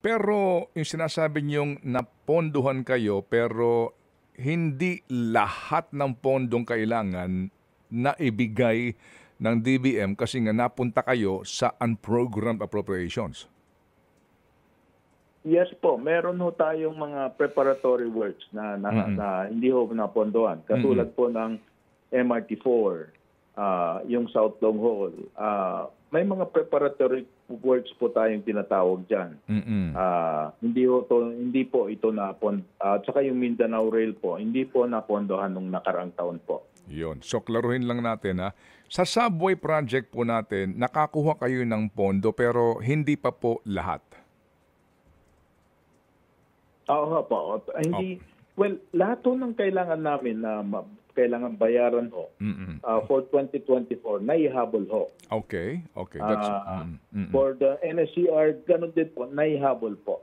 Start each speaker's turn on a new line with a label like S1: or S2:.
S1: Pero yung sinasabi niyong napondohan kayo pero hindi lahat ng pondong kailangan na ibigay ng DBM kasi nga napunta kayo sa unprogrammed appropriations.
S2: Yes po, meron ho tayong mga preparatory works na hindi ho napondohan. Katulad po ng MRT4, yung South Long Haul. May mga preparatory works po tayong tinatawag diyan. Hindi po ito at saka yung Mindanao Rail po, hindi po napondohan nung nakaraang taon po.
S1: Yun. So, klaruhin lang natin ha. Sa subway project po natin, nakakuha kayo ng pondo pero hindi pa po lahat.
S2: Oo po. Hindi, well, lahat po ng kailangan namin na kailangan bayaran ho for 2024, naihabol ho.
S1: Okay. That's,
S2: For the NSCR, ganun din po, naihabol po.